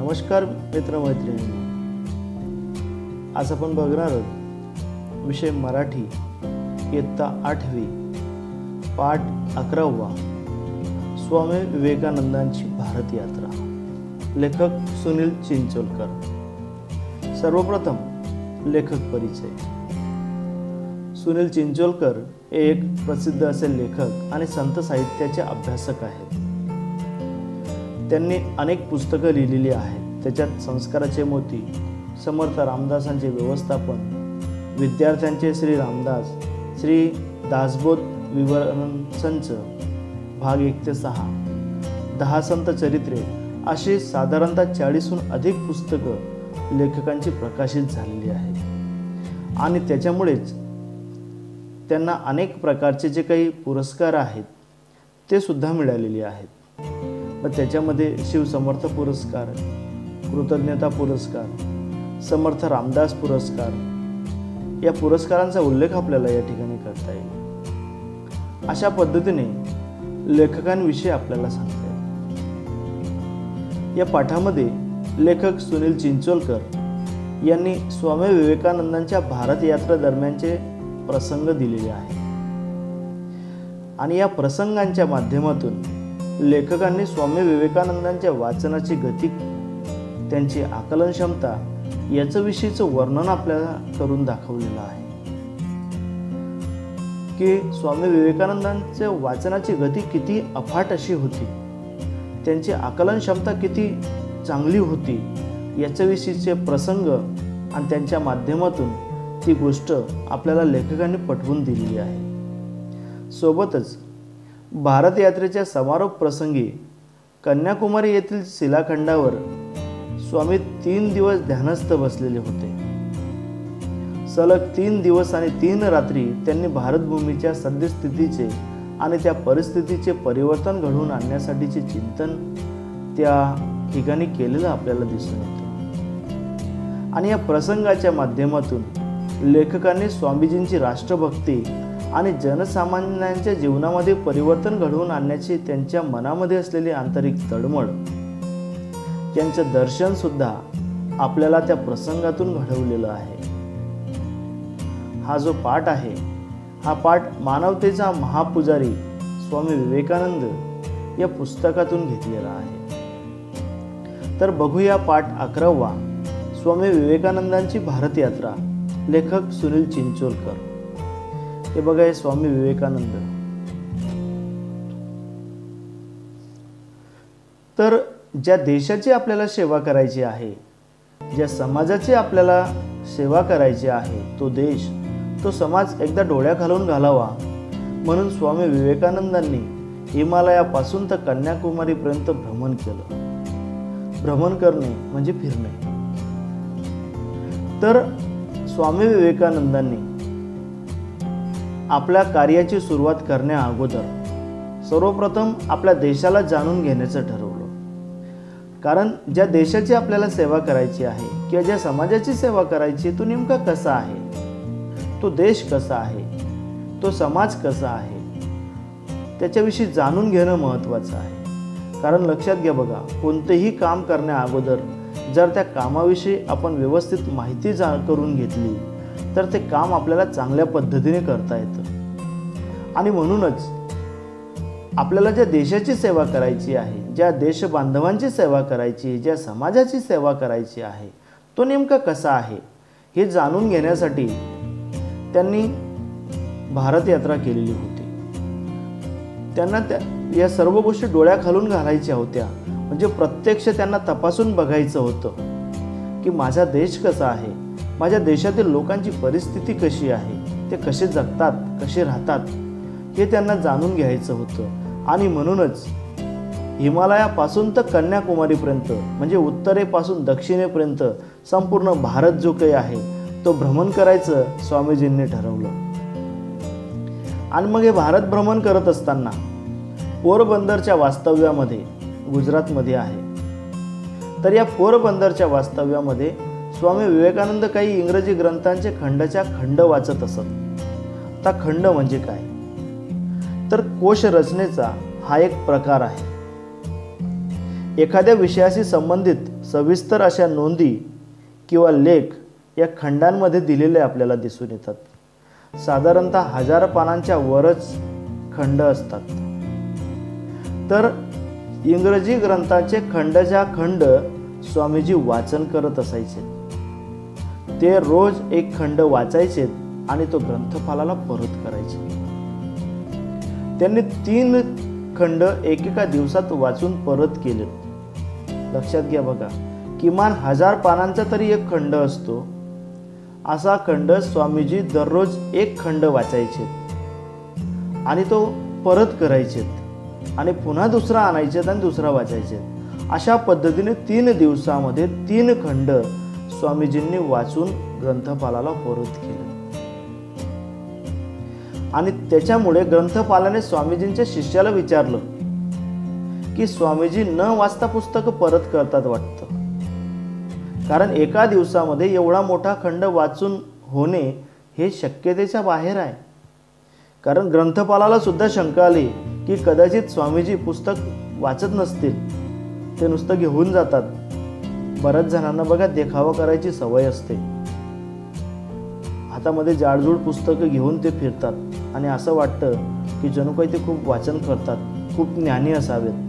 नमस्कार मित्रमैत्रिणींनो, आज आपण बघणार आहोत विषय मराठी इयत्ता 8वी पाठ 11वा स्वामी विवेकानंदांची भारत यात्रा. लेखक सुनील चिंचोलकर. सर्वप्रथम लेखक परिचय. सुनील चिंचोलकर हे एक प्रसिद्ध असे लेखक आणि संत साहित्याचे अभ्यासक आहेत. त्यांनी अनेक पुस्तकं लिहिलेली आहेत. त्याच्यात संस्काराचे मोती, समर्थ रामदासांचे व्यवस्थापन, विद्यार्थ्यांचे श्री रामदास, श्री दासबोध विवरण संच भाग 1 ते 6, 10 संत चरित्रे अशी साधारणतः 40हून अधिक पुस्तकं लेखकांची प्रकाशित झालेली आहेत. आणि त्याच्यामुळेच त्यांना अनेक प्रकारचे जे काही पुरस्कार आहेत ते सुद्धा मिळालेले आहेत. व त्याच्यामध्ये शिवसमर्थ पुरस्कार, कृतज्ञता पुरस्कार, समर्थ रामदास पुरस्कार या पुरस्कारांचा उल्लेख आपल्याला या ठिकाणी करता येईल. अशा पद्धतीने लेखकांविषयी आपल्याला सांगता येईल. या पाठामध्ये लेखक सुनील चिंचोलकर यांनी स्वामी विवेकानंदांच्या भारत यात्रा दरम्यानचे प्रसंग दिलेले आहेत. आणि या प्रसंगांच्या माध्यमातून लेखकांनी स्वामी विवेकानंदांच्या वाचनाची गती, त्यांची आकलन क्षमता याचं विषयीचं वर्णन आपल्याला करून दाखवलेलं आहे की स्वामी विवेकानंदांच्या वाचनाची गती किती अफाट अशी होती, त्यांची आकलन क्षमता किती चांगली होती याच्याविषयीचे प्रसंग आणि त्यांच्या माध्यमातून ती गोष्ट आपल्याला लेखकांनी पटवून दिलेली आहे. सोबतच भारत यात्रेच्या समारोप प्रसंगी कन्याकुमारी येथील शिलाखंडावर स्वामी 3 दिवस ध्यानस्थ बसलेले होते. सलग 3 दिवस आणि 3 रात्री त्यांनी भारतभूमीच्या सद्यस्थितीचे आणि त्या परिस्थितीचे परिवर्तन घडवून आणण्यासाठीचे चिंतन त्या ठिकाणी केलेलं आपल्याला दिसून येते. आणि या प्रसंगाच्या माध्यमातून लेखकांनी स्वामीजींची राष्ट्रभक्ती आणि जनसामान्यांच्या जीवनामध्ये परिवर्तन घडवून आणण्याची त्यांच्या मनामध्ये असलेली आंतरिक तळमळ यांचं दर्शन सुद्धा आपल्याला त्या प्रसंगातून घडवलेलं आहे. हा जो पाठ आहे, हा पाठ मानवतेचा महापुजारी स्वामी विवेकानंद या पुस्तकातून घेतलेला आहे. तर बघूया पाठ 11वा स्वामी विवेकानंदांची भारत यात्रा. लेखक सुनील चिंचोलकर. हे बघा, हे स्वामी विवेकानंद. तर ज्या देशाची आपल्याला सेवा करायची आहे, ज्या समाजाची आपल्याला सेवा करायची आहे, तो देश, तो समाज एकदा डोळ्याखालून घालावा म्हणून स्वामी विवेकानंदांनी हिमालयापासून तर कन्याकुमारीपर्यंत भ्रमण केलं. भ्रमण करणे म्हणजे फिरणे. तर स्वामी विवेकानंदांनी आपल्या कार्याची सुरुवात करण्या अगोदर सर्वप्रथम आपल्या देशाला जाणून घेण्याचं ठरवलं. कारण ज्या देशाची आपल्याला सेवा करायची आहे किंवा ज्या समाजाची सेवा करायची, तो नेमका कसा आहे, तो देश कसा आहे, तो समाज कसा आहे, त्याच्याविषयी जाणून घेणं महत्त्वाचं आहे. कारण लक्षात घ्या बघा, कोणतेही काम करण्या अगोदर जर त्या कामाविषयी आपण व्यवस्थित माहिती करून घेतली तर ते काम आपल्याला चांगल्या पद्धतीने करता येतं. आणि म्हणूनच आपल्याला ज्या देशाची सेवा करायची आहे, ज्या देश बांधवांची सेवा करायची, ज्या समाजाची सेवा करायची आहे, तो नेमका कसा आहे हे जाणून घेण्यासाठी त्यांनी भारत यात्रा केलेली होती. त्यांना या सर्व गोष्टी डोळ्याखालून घालायच्या होत्या. म्हणजे प्रत्यक्ष त्यांना तपासून बघायचं होतं की माझा देश कसा आहे, माझ्या देशातील लोकांची परिस्थिती कशी आहे, ते कसे जगतात, कसे राहतात, हे त्यांना जाणून घ्यायचं होतं. आणि म्हणूनच हिमालयापासून तर कन्याकुमारीपर्यंत म्हणजे उत्तरेपासून दक्षिणेपर्यंत संपूर्ण भारत जो काही आहे तो भ्रमण करायचं स्वामीजींनी ठरवलं. आणि मग हे भारत भ्रमण करत असताना पोरबंदरच्या वास्तव्यामध्ये, गुजरातमध्ये आहे, तर या पोरबंदरच्या वास्तव्यामध्ये स्वामी विवेकानंद काही इंग्रजी ग्रंथांचे खंडच्या खंड वाचत असत. आता खंड म्हणजे काय, तर कोश रचनेचा हा एक प्रकार आहे. एखाद्या विषयाशी संबंधित सविस्तर अशा नोंदी किंवा लेख या खंडांमध्ये दिलेले आपल्याला दिसून येतात. साधारणतः 1000 पानांच्या वरच खंड असतात. तर इंग्रजी ग्रंथाचे खंडच्या खंड स्वामीजी वाचन करत असायचे. ते रोज एक खंड वाचायचे आणि तो ग्रंथपालाला परत करायचे. त्यांनी 3 खंड एकेका दिवसात वाचून परत केले. लक्षात घ्या बघा, किमान 1000 पानांचा तरी एक खंड असतो. असा खंड स्वामीजी दररोज एक खंड वाचायचे आणि तो परत करायचे आणि पुन्हा दुसरा आणायचे आणि दुसरा वाचायचे. अशा पद्धतीने 3 दिवसामध्ये 3 खंड स्वामीजींनी वाचून ग्रंथपालाला परत केले. आणि त्याच्यामुळे ग्रंथपालाने स्वामीजींच्या शिष्याला विचारलं की स्वामीजी न वाचता पुस्तक परत करतात वाटतं, कारण एका दिवसामध्ये एवढा मोठा खंड वाचून होणे हे शक्यतेच्या बाहेर आहे. कारण ग्रंथपालाला सुद्धा शंका आली की कदाचित स्वामीजी पुस्तक वाचत नसतील, ते नुसतं घेऊन जातात. बऱ्याच जणांना बघा देखावा करायची सवय असते. हातामध्ये जाडजूड पुस्तकं घेऊन ते फिरतात आणि असं वाटतं की जणू काही ते खूप वाचन करतात, खूप ज्ञानी असावेत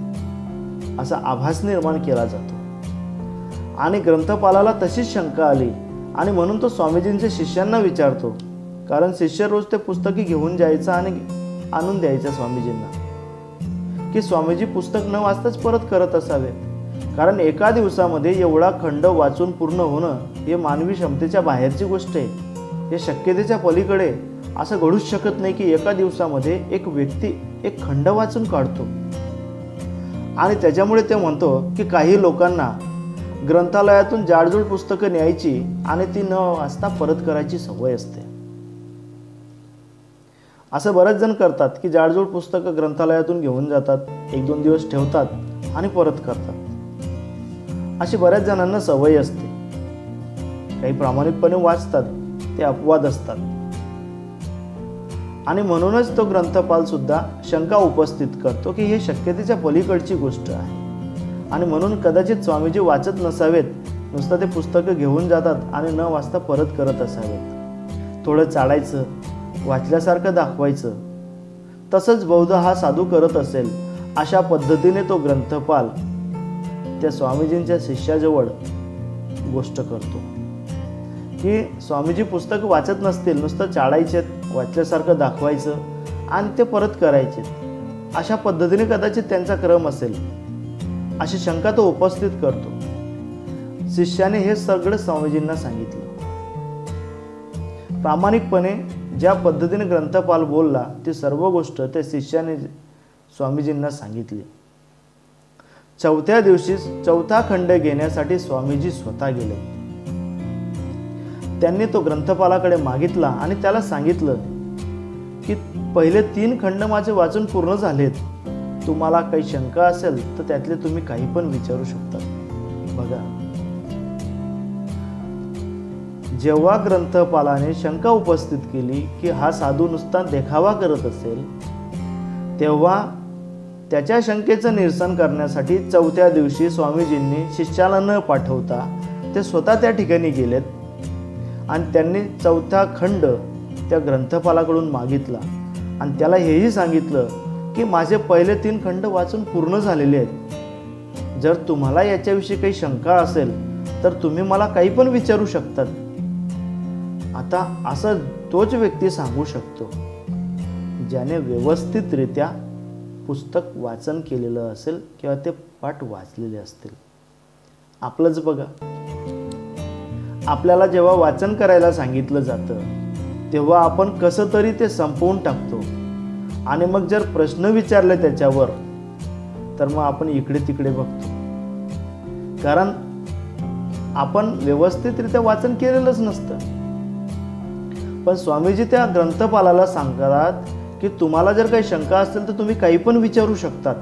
असा आभास निर्माण केला जातो. आणि ग्रंथपालाला तशीच शंका आली आणि म्हणून तो स्वामीजींच्या शिष्यांना विचारतो, कारण शिष्य रोज ते पुस्तकी घेऊन जायचं आणि आणून द्यायचं स्वामीजींना, की स्वामीजी पुस्तक न वाचताच परत करत असावे. कारण एका दिवसामध्ये एवढा खंड वाचून पूर्ण होणं हे मानवी क्षमतेच्या बाहेरची गोष्ट आहे. हे शक्यतेच्या पलीकडे असं घडूच शकत नाही की एका दिवसामध्ये एक व्यक्ती एक खंड वाचून काढतो. आणि त्याच्यामुळे ते म्हणतो की काही लोकांना ग्रंथालयातून जाडजूड पुस्तकं न्यायची आणि ती न वाचता परत करायची सवय असते. असं बरेच जण करतात की जाडजूड पुस्तकं ग्रंथालयातून घेऊन जातात, 1-2 दिवस ठेवतात आणि परत करतात. अशी बऱ्याच जणांना सवय असते. काही प्रामाणिकपणे वाचतात, ते अपवाद असतात. आणि म्हणूनच तो ग्रंथपाल सुद्धा शंका उपस्थित करतो की हे शक्यतेच्या पलीकडची गोष्ट आहे आणि म्हणून कदाचित स्वामीजी वाचत नसावेत, नुसतं ते पुस्तकं घेऊन जातात आणि न वाचता परत करत असावेत. थोडं चाळायचं, वाचल्यासारखं दाखवायचं, तसंच बहुधा हा साधू करत असेल. अशा पद्धतीने तो ग्रंथपाल त्या स्वामीजींच्या शिष्याजवळ गोष्ट करतो की स्वामीजी पुस्तक वाचत नसतील, नुसतं चाळायचे, वाचल्यासारखं दाखवायचं आणि ते परत करायचे. अशा पद्धतीने कदाचित त्यांचा क्रम असेल अशी शंका तो उपस्थित करतो. शिष्याने हे सगळं स्वामीजींना सांगितलं. प्रामाणिकपणे ज्या पद्धतीने ग्रंथपाल बोलला ती सर्व गोष्ट त्या शिष्याने स्वामीजींना सांगितली. 4थ्या दिवशी 4था खंड घेण्यासाठी स्वामीजी स्वतः गेले. त्यांनी तो ग्रंथपालाकडे मागितला आणि त्याला सांगितलं की पहिले 3 खंड माझे वाचून पूर्ण झालेत. तुम्हाला काही शंका असेल तर त्यातले तुम्ही काही पण विचारू शकता. बघा, जेव्हा ग्रंथपालाने शंका उपस्थित केली की हा साधू नुसता देखावा करत असेल, तेव्हा त्याच्या शंकेचं निरसन करण्यासाठी 4थ्या दिवशी स्वामीजींनी शिष्याला न पाठवता ते स्वतः त्या ठिकाणी गेलेत आणि त्यांनी 4था खंड त्या ग्रंथपालाकडून मागितला आणि त्याला हेही सांगितलं की माझे पहिले 3 खंड वाचून पूर्ण झालेले आहेत. जर तुम्हाला याच्याविषयी काही शंका असेल तर तुम्ही मला काही पण विचारू शकतात. आता असं तोच व्यक्ती सांगू शकतो ज्याने व्यवस्थितरित्या पुस्तक वाचन केलेलं असेल किंवा ते पाठ वाचलेले असतील. आपलंच बघा, आपल्याला जेव्हा वाचन करायला सांगितलं जातं तेव्हा आपण कसं तरी ते संपवून टाकतो आणि मग जर प्रश्न विचारले त्याच्यावर तर मग आपण इकडे तिकडे बघतो, कारण आपण व्यवस्थितरित्या वाचन केलेलंच नसतं. पण स्वामीजी त्या ग्रंथपालाला सांगतात की तुम्हाला जर काही शंका असेल तर तुम्ही काही पण विचारू शकतात.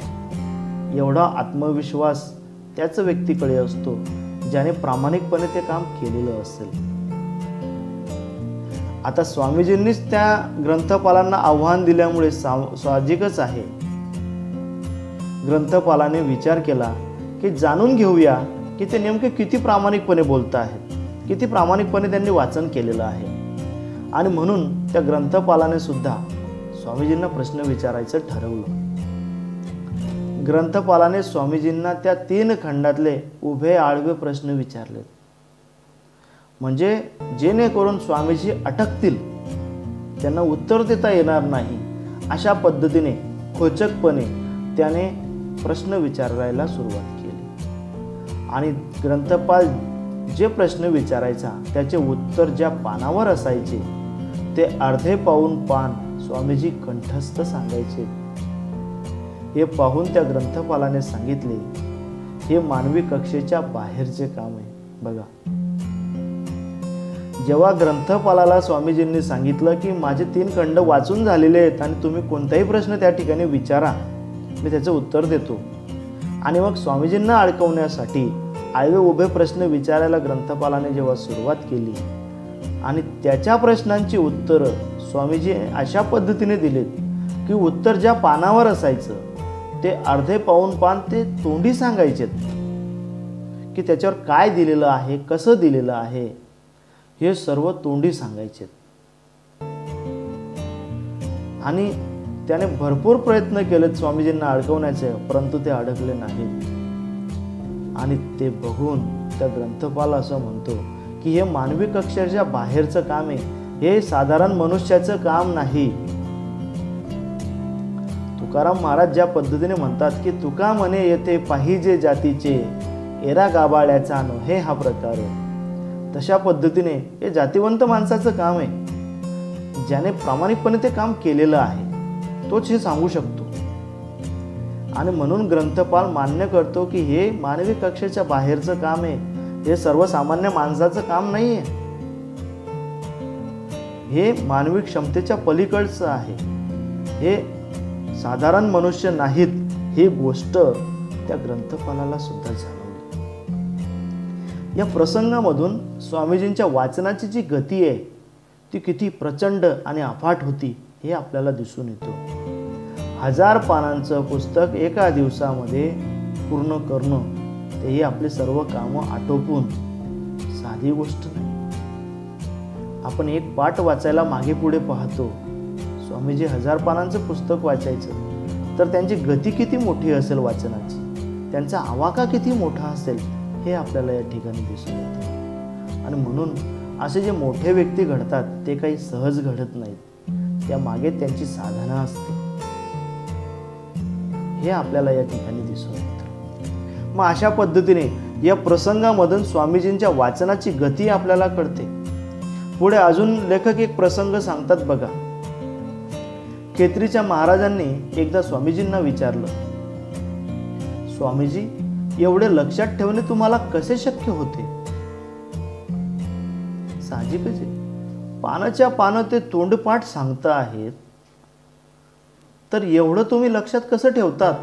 एवढा आत्मविश्वास त्याच व्यक्तीकडे असतो ज्याने प्रामाणिकपणे ते काम केलेलं असेल. आता स्वामीजींनीच त्या ग्रंथपालांना आव्हान दिल्यामुळे साहजिकच आहे ग्रंथपालाने विचार केला की जाणून घेऊया की ते नेमके किती प्रामाणिकपणे बोलत आहेत, किती प्रामाणिकपणे त्यांनी वाचन केलेलं आहे. आणि म्हणून त्या ग्रंथपालाने सुद्धा स्वामीजींना प्रश्न विचारायचं ठरवलं. ग्रंथपालाने स्वामीजींना त्या 3 खंडातले उभे आडवे प्रश्न विचारले, म्हणजे जेणेकरून स्वामीजी अटकतील, त्यांना उत्तर देता येणार नाही अशा पद्धतीने खोचकपणे त्याने प्रश्न विचारायला सुरुवात केली. आणि ग्रंथपाल जे प्रश्न विचारायचा त्याचे उत्तर ज्या पानावर असायचे ते अर्धे पाऊण पान स्वामीजी कंठस्थ सांगायचे. हे पाहून त्या ग्रंथपालाने सांगितले, हे मानवी कक्षेच्या बाहेरचे काम आहे. बघा, जेव्हा ग्रंथपालाला स्वामीजींनी सांगितलं की माझे 3 खंड वाचून झालेले आहेत आणि तुम्ही कोणताही प्रश्न त्या ठिकाणी विचारा, मी त्याचं उत्तर देतो. आणि मग स्वामीजींना अडकवण्यासाठी आडवे उभे प्रश्न विचारायला ग्रंथपालाने जेव्हा सुरुवात केली आणि त्याच्या प्रश्नांची उत्तरं स्वामीजी अशा पद्धतीने दिलेत की उत्तर ज्या पानावर असायचं ते अर्धे पाऊण पान ते तोंडी सांगायचेत, की त्याच्यावर काय दिलेलं आहे, कसं दिलेलं आहे, हे सर्व तोंडी सांगायचे. आणि त्याने भरपूर प्रयत्न केलेत स्वामीजींना अडकवण्याचे, परंतु ते अडकले नाहीत. आणि ते बघून त्या ग्रंथपाल असं म्हणतो की हे मानवी कक्षेच्या बाहेरचं काम आहे, हे साधारण मनुष्याचं काम नाही. तुकाराम महाराज ज्या पद्धतीने म्हणतात की तुका म्हणे येथे पाहिजे जातीचे, एरा गाबाळ्याचा नव्हे हा प्रकार, तशा पद्धतीने हे जातीवंत माणसाचं काम आहे. ज्याने प्रामाणिकपणे ते काम केलेलं आहे तोच हे सांगू शकतो. आणि म्हणून ग्रंथपाल मान्य करतो की हे मानवी कक्षेच्या बाहेरचं काम आहे, हे सर्वसामान्य माणसाचं काम नाही आहे, हे मानवी क्षमतेच्या पलीकडचं आहे, हे साधारण मनुष्य नाहीत. ही गोष्ट त्या ग्रंथपालाला सुद्धा जाणवली. या प्रसंगामधून स्वामीजींच्या वाचनाची जी गती आहे ती किती प्रचंड आणि अफाट होती हे आपल्याला दिसून येतो. 1000 पानांचं पुस्तक एका दिवसामध्ये पूर्ण करणं, तेही आपली सर्व कामं आटोपून, साधी गोष्ट नाही. आपण एक पाठ वाचायला मागे पुढे पाहतो, स्वामीजी 1000 पानांचं पुस्तक वाचायचं तर त्यांची गती किती मोठी असेल वाचनाची, त्यांचा आवाका किती मोठा असेल हे आपल्याला या ठिकाणी दिसून येतं. आणि म्हणून असे जे मोठे व्यक्ती घडतात ते काही सहज घडत नाहीत, त्यामागे त्यांची साधना असते, हे आपल्याला या ठिकाणी दिसून येतं. मग अशा पद्धतीने या प्रसंगामधून स्वामीजींच्या वाचनाची गती आपल्याला कळते. पुढे अजून लेखक एक प्रसंग सांगतात बघा. खेत्रीच्या महाराजांनी एकदा स्वामीजींना विचारलं, स्वामीजी एवढे लक्षात ठेवणे तुम्हाला कसे शक्य होते? साहजिकच आहे, पानाच्या पानं ते तोंडपाठ सांगता आहेत, तर एवढं तुम्ही लक्षात कसं ठेवतात?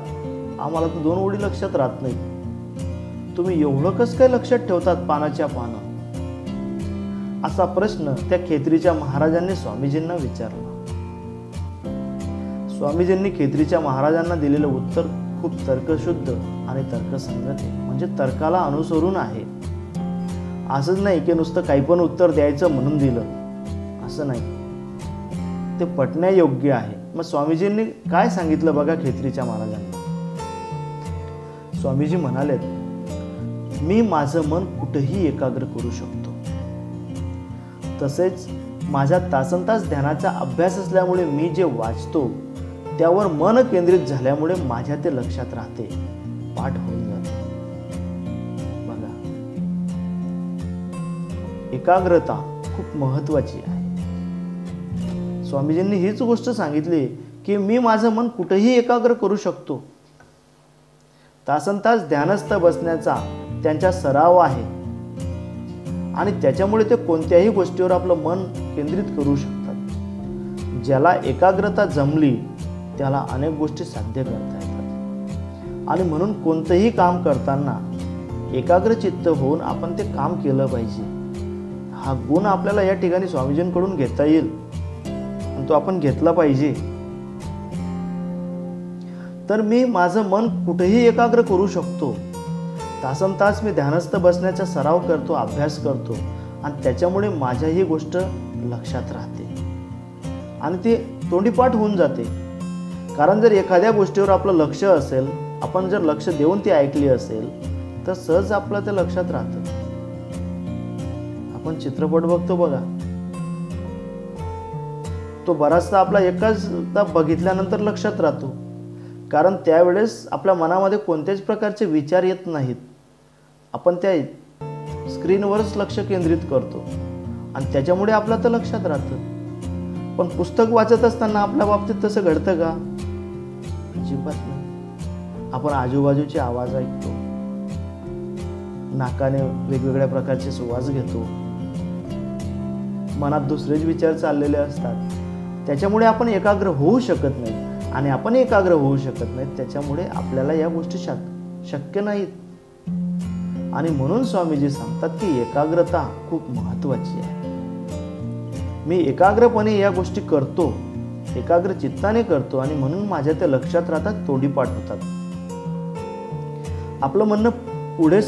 आम्हाला तर 2 ओळी लक्षात राहत नाही, तुम्ही एवढं कसं काय लक्षात ठेवतात पानाच्या पानं? असा प्रश्न त्या खेत्रीच्या महाराजांनी स्वामीजींना विचारला. स्वामीजींनी खेत्रीच्या महाराजांना दिलेलं उत्तर खूप तर्कशुद्ध आणि तर्कसंगत आहे, म्हणजे तर्काला अनुसरून आहे. असंच नाही की नुसतं काही पण उत्तर द्यायचं म्हणून दिलं, असं नाही, ते पटण्यायोग्य आहे. मग स्वामीजींनी काय सांगितलं बघा खेत्रीच्या महाराजांना. स्वामीजी म्हणालेत, मी माझं मन कुठेही एकाग्र करू शकतो, तसेच माझा तासनतास ध्यानाचा अभ्यास असल्यामुळे मी जे वाचतो त्यावर मन केंद्रित झाल्यामुळे माझ्या ते लक्षात राहते, पाठ होऊन जाते. बघा, एकाग्रता खूप महत्वाची आहे. स्वामीजींनी हीच गोष्ट सांगितली की मी माझं मन कुठेही एकाग्र करू शकतो. तासनतास ध्यानस्थ बसण्याचा त्यांचा सराव आहे आणि त्याच्यामुळे ते कोणत्याही गोष्टीवर आपलं मन केंद्रित करू शकतात. ज्याला एकाग्रता जमली त्याला अनेक गोष्टी साध्य करता येतात. आणि म्हणून कोणतंही काम करताना एकाग्र चित्त होऊन आपण ते काम केलं पाहिजे. हा गुण आपल्याला या ठिकाणी स्वामीजींकडून घेता येईल आणि तो आपण घेतला पाहिजे. तर मी माझं मन कुठेही एकाग्र करू शकतो, तासनतास मी ध्यानस्थ बसण्याचा सराव करतो, अभ्यास करतो आणि त्याच्यामुळे माझ्या ही गोष्ट लक्षात राहते आणि ती तोंडीपाठ होऊन जाते. कारण जर एखाद्या गोष्टीवर आपलं लक्ष असेल, आपण जर लक्ष देऊन ती ऐकली असेल तर सहज आपलं ते लक्षात राहतं. आपण चित्रपट बघतो बघा, तो बराचसा आपला एकाचदा बघितल्यानंतर लक्षात राहतो. कारण त्यावेळेस आपल्या मनामध्ये कोणत्याच प्रकारचे विचार येत नाहीत. आपण त्या स्क्रीनवरच लक्ष केंद्रित करतो आणि त्याच्यामुळे आपलं तर लक्षात राहतं. पण पुस्तक वाचत असताना आपल्या बाबतीत तसं घडतं का? अजिबात नाही. आपण आजूबाजूचे आवाज ऐकतो, नाकाने वेगवेगळ्या प्रकारचे सुवास घेतो, मनात दुसरेच विचार चाललेले असतात. त्याच्यामुळे आपण एकाग्र होऊ शकत नाही आणि आपण एकाग्र होऊ शकत नाही, त्याच्यामुळे आपल्याला या गोष्टी शक्य नाहीत. आणि म्हणून स्वामीजी सांगतात की एकाग्रता खूप महत्त्वाची आहे. मी एकाग्रपणे या गोष्टी करतो, एकाग्र चित्ताने करतो आणि म्हणून माझ्या त्या लक्षात राहतात, तोंडीपाठ होतात. आपलं म्हणणं पुढे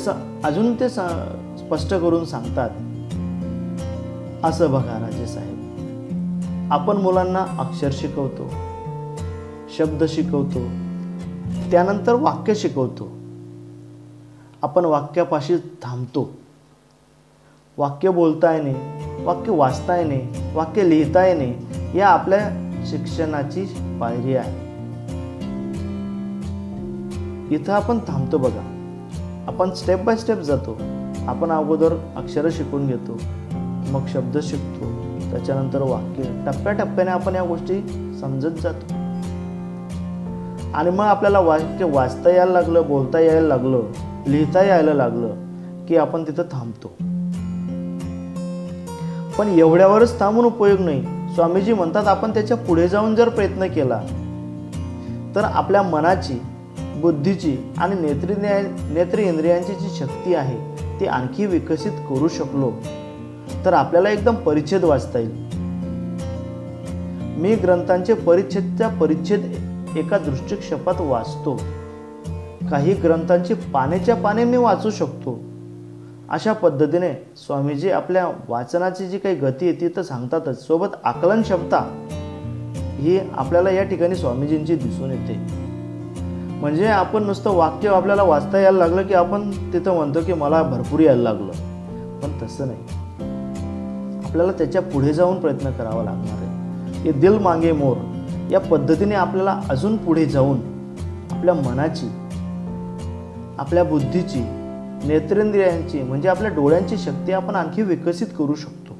अजून ते स्पष्ट करून सांगतात. असं बघा राजे साहेब, आपण मुलांना अक्षर शिकवतो, शब्द शिकवतो, त्यानंतर वाक्य शिकवतो. आपण वाक्यापाशी थांबतो. वाक्य बोलता येणे, वाक्य वाचता येणे, वाक्य लिहिता येणे, या आपल्या शिक्षणाची पायरी आहे. इथं आपण थांबतो बघा. आपण स्टेप बाय स्टेप जातो. आपण अगोदर अक्षर शिकून घेतो, मग शब्द शिकतो, त्याच्यानंतर वाक्य, टप्प्याटप्प्याने आपण या गोष्टी समजत जातो. आणि मग आपल्याला वाक्य वाचता यायला लागलं, बोलता यायला लागलं, लिहिता यायला लागलं की आपण तिथं थांबतो. पण एवढ्यावरच थांबून उपयोग नाही. स्वामीजी म्हणतात आपण त्याच्या पुढे जाऊन जर प्रयत्न केला तर आपल्या मनाची, बुद्धीची आणि नेत्र इंद्रियांची जी शक्ती आहे ती आणखी विकसित करू शकलो तर आपल्याला एकदम परिच्छेद वाचता येईल. मी ग्रंथांचे परिच्छेद एका दृष्टिक्षेपात वाचतो. काही ग्रंथांची पानेच्या पाने मी वाचू शकतो. अशा पद्धतीने स्वामीजी आपल्या वाचनाची जी काही गती आहे ती तर सांगतातच, सोबत आकलन क्षमता ही आपल्याला या ठिकाणी स्वामीजींची दिसून येते. म्हणजे आपण नुसतं वाक्य आपल्याला वाचता यायला लागलं की आपण तिथं म्हणतो की मला भरपूर यायला लागलं, पण तसं नाही. आपल्याला त्याच्या पुढे जाऊन प्रयत्न करावा लागणार आहे. हे दिल मागे मोर या पद्धतीने आपल्याला अजून पुढे जाऊन आपल्या मनाची, आपल्या बुद्धीची, नेत्रेंद्रियांची म्हणजे आपल्या डोळ्यांची शक्ती आपण आणखी विकसित करू शकतो.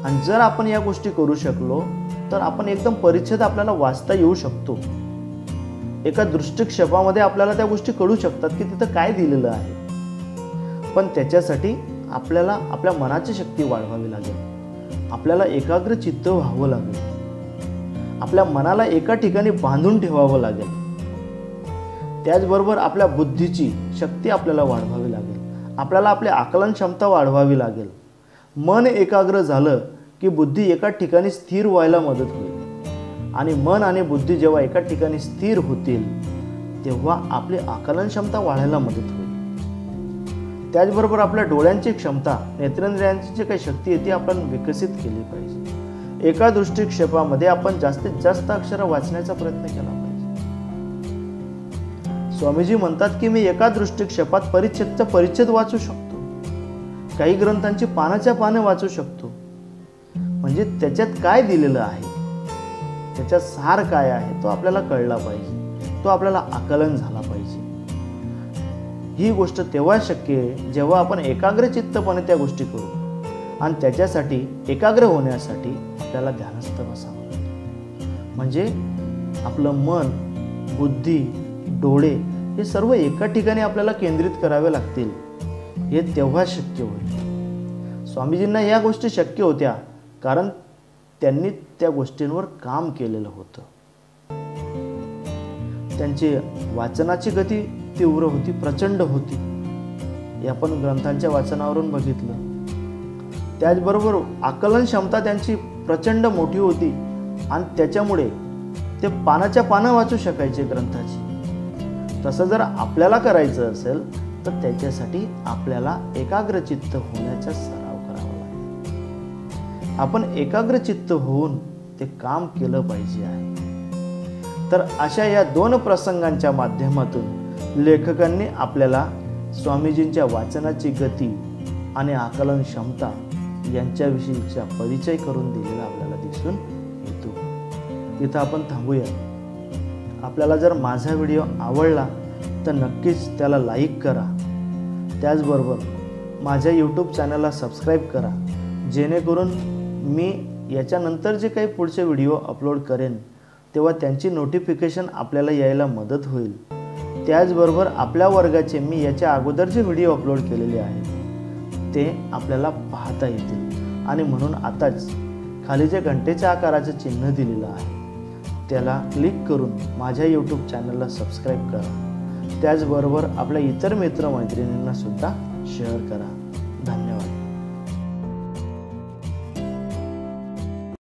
आणि जर आपण या गोष्टी करू शकलो तर आपण एकदम परिच्छेद आपल्याला वाचता येऊ शकतो. एका दृष्टिक्षेपामध्ये आपल्याला त्या गोष्टी कळू शकतात की तिथं काय दिलेलं आहे. पण त्याच्यासाठी आपल्याला आपल्या मनाची शक्ती वाढवावी लागेल. आपल्याला एकाग्र चित्त व्हावं लागेल. आपल्या मनाला एका ठिकाणी बांधून ठेवावं लागेल. त्याचबरोबर आपल्या बुद्धीची शक्ती आपल्याला वाढवावी लागेल. आपल्याला आपली आकलन क्षमता वाढवावी लागेल. मन एकाग्र झालं की बुद्धी एका ठिकाणी स्थिर व्हायला मदत होईल. आणि मन आणि बुद्धी जेव्हा एका ठिकाणी स्थिर होतील तेव्हा आपली आकलन क्षमता वाढायला मदत होईल. त्याचबरोबर आपल्या डोळ्यांची क्षमता, नेत्रेंद्रियांची जी काही शक्ती आहे ती आपण विकसित केली पाहिजे. एका दृष्टिक्षेपामध्ये आपण जास्तीत जास्त अक्षर वाचण्याचा प्रयत्न केला पाहिजे. स्वामीजी म्हणतात की मी एका दृष्टिक्षेपात परिच्छेद वाचू शकतो. काही ग्रंथांची पानाच्या पाने वाचू शकतो. म्हणजे त्याच्यात काय दिलेलं आहे, त्याच्यात सार काय आहे तो आपल्याला कळला पाहिजे, तो आपल्याला आकलन झाला पाहिजे. ही गोष्ट तेव्हा शक्य आहे जेव्हा आपण एकाग्रचित्तपणे त्या गोष्टी करू. आणि त्याच्यासाठी एकाग्र होण्यासाठी आपल्याला ध्यानस्थ बसावं लागेल. म्हणजे आपलं मन, बुद्धी, डोळे हे सर्व एका ठिकाणी आपल्याला केंद्रित करावे लागतील. हे तेव्हा शक्य होईल. स्वामीजींना या गोष्टी शक्य होत्या कारण त्यांनी त्या गोष्टींवर काम केलेलं होतं. त्यांची वाचनाची गती तीव्र होती, प्रचंड होती. हे आपण ग्रंथांच्या वाचनावरून बघितलं. त्याचबरोबर आकलन क्षमता त्यांची प्रचंड मोठी होती आणि त्याच्यामुळे ते पानाच्या पानं वाचू शकायचे ग्रंथाची. तसं जर आपल्याला करायचं असेल तर त्याच्यासाठी आपल्याला एकाग्रचित्त होण्याचा सराव करावा लागेल. आपण एकाग्रचित्त होऊन ते काम केलं पाहिजे आहे. तर अशा या 2 प्रसंगांच्या माध्यमातून लेखकांनी आपल्याला स्वामीजींच्या वाचनाची गती आणि आकलन क्षमता यांच्याविषयीचा परिचय करून दिलेला आपल्याला दिसून येतो. इथं आपण थांबूया. आपल्याला जर माझा व्हिडिओ आवडला तर नक्कीच त्याला लाईक करा. त्याचबरोबर माझ्या यूट्यूब चॅनलला सबस्क्राईब करा, जेणेकरून मी याच्यानंतर जे काही पुढचे व्हिडिओ अपलोड करेन तेव्हा त्यांची नोटिफिकेशन आपल्याला यायला मदत होईल. त्याचबरोबर आपल्या वर्गाचे मी याच्या अगोदर जे व्हिडिओ अपलोड केलेले आहेत ते आपल्याला पाहता येतील. आणि म्हणून आताच खाली जे घंटेच्या आकाराचं चिन्ह दिलेलं आहे त्याला क्लिक करून माझ्या यूट्यूब चॅनलला सबस्क्राईब करा. त्याचबरोबर आपल्या इतर मित्रमैत्रिणींना सुद्धा शेअर करा. धन्यवाद.